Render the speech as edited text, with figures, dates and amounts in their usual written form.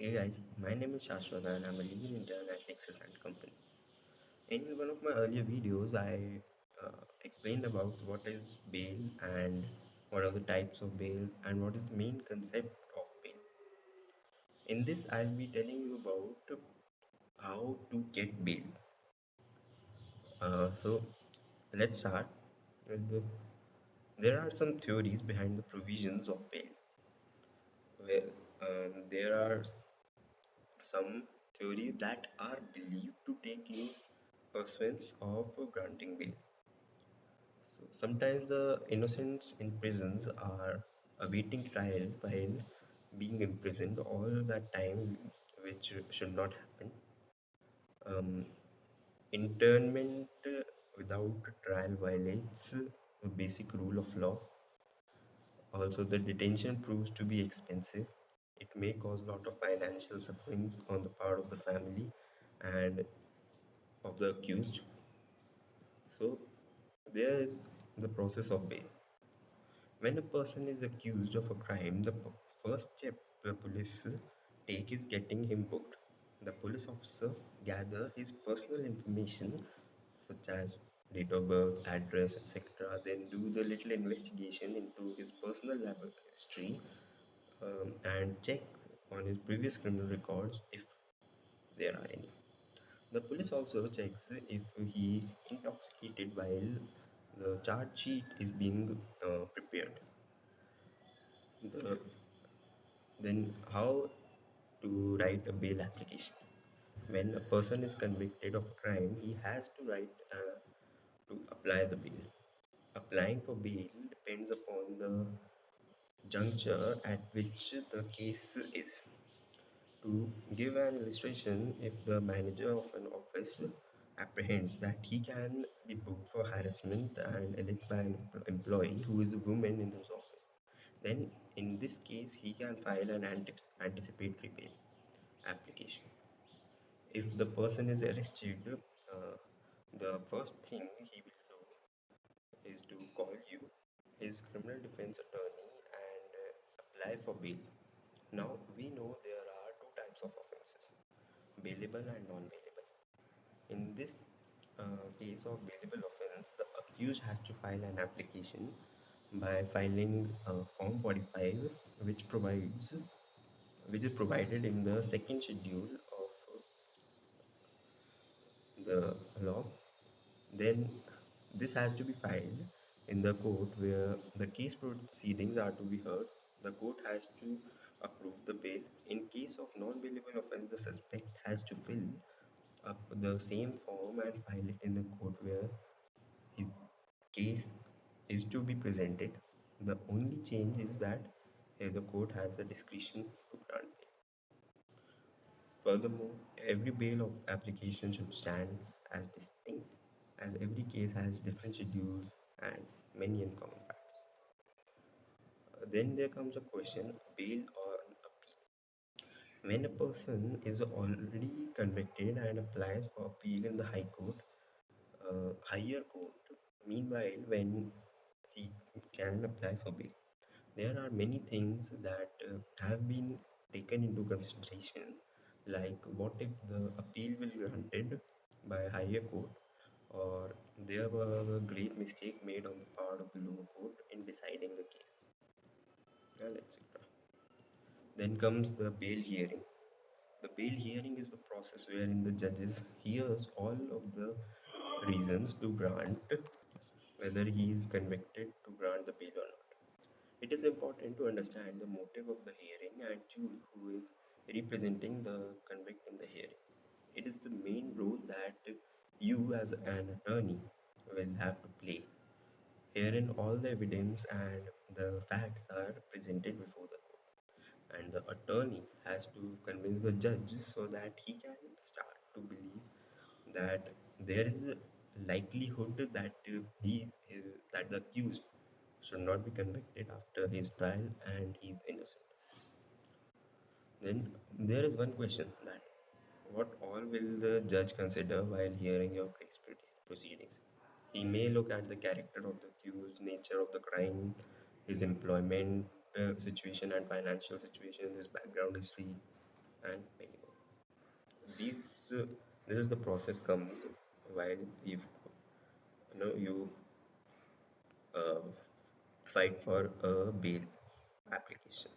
Hey guys, my name is Shashwat and I'm a lead intern at LEXIS and Company. In one of my earlier videos, I explained about what is bail and what are the types of bail and what is the main concept of bail. In this, I'll be telling you about how to get bail. So let's start with there are some theories behind the provisions of bail. Where there are some theories that are believed to take in pursuance of granting bail. So sometimes the innocents in prisons are awaiting trial while being imprisoned all that time, which should not happen. Internment without trial violates a basic rule of law. Also, the detention proves to be expensive. It may cause a lot of financial suffering on the part of the family and of the accused. So, there is the process of bail. When a person is accused of a crime, the first step the police take is getting him booked. The police officer gather his personal information such as date of birth, address, etc. Then do the little investigation into his personal history and check on his previous criminal records if there are any. The police also checks if he intoxicated while the charge sheet is being prepared. The, then how to write a bail application? When a person is convicted of a crime, he has to write to apply the bail. Applying for bail depends upon the juncture at which the case is. To give an illustration, if the manager of an office apprehends that he can be booked for harassment and alleged by an employee who is a woman in his office, then in this case he can file an anticipatory bail application. If the person is arrested, the first thing he will do is to call you, his criminal defense attorney, and apply for bail. Now we know there are two types of offenses, bailable and non-bailable. In this case of bailable offense, the accused has to file an application by filing Form 45, which provides which is provided in the second schedule of the law. Then this has to be filed in the court where the case proceedings are to be heard. The court has to approve the bail. In case of non-bailable offense, the suspect has to fill up the same form and file it in the court where his case is to be presented. The only change is that the court has the discretion to grant bail. Furthermore, every bail application should stand as distinct, as every case has different schedules and many uncommon facts. Then there comes a question, bail or appeal. When a person is already convicted and applies for appeal in the higher court, meanwhile, when he can apply for bail, there are many things that have been taken into consideration, like what if the appeal will be granted by higher court or there was a grave mistake made on the part of the lower court in deciding the case, and etc. Then comes the bail hearing. The bail hearing is the process wherein the judges hears all of the reasons to grant whether he is convicted to grant the bail or not. It is important to understand the motive of the hearing and choose who is representing the convict in the hearing. It is the main role that you as an attorney will have to play. Herein all the evidence and the facts are presented before the court, and the attorney has to convince the judge so that he can start to believe that there is a likelihood that that the accused should not be convicted after his trial and he is innocent. Then there is one question that what all will the judge consider while hearing your case proceedings? He may look at the character of the accused, nature of the crime, his employment situation and financial situation, his background history, and many more. These this is the process comes while you uh, fight for a bail application.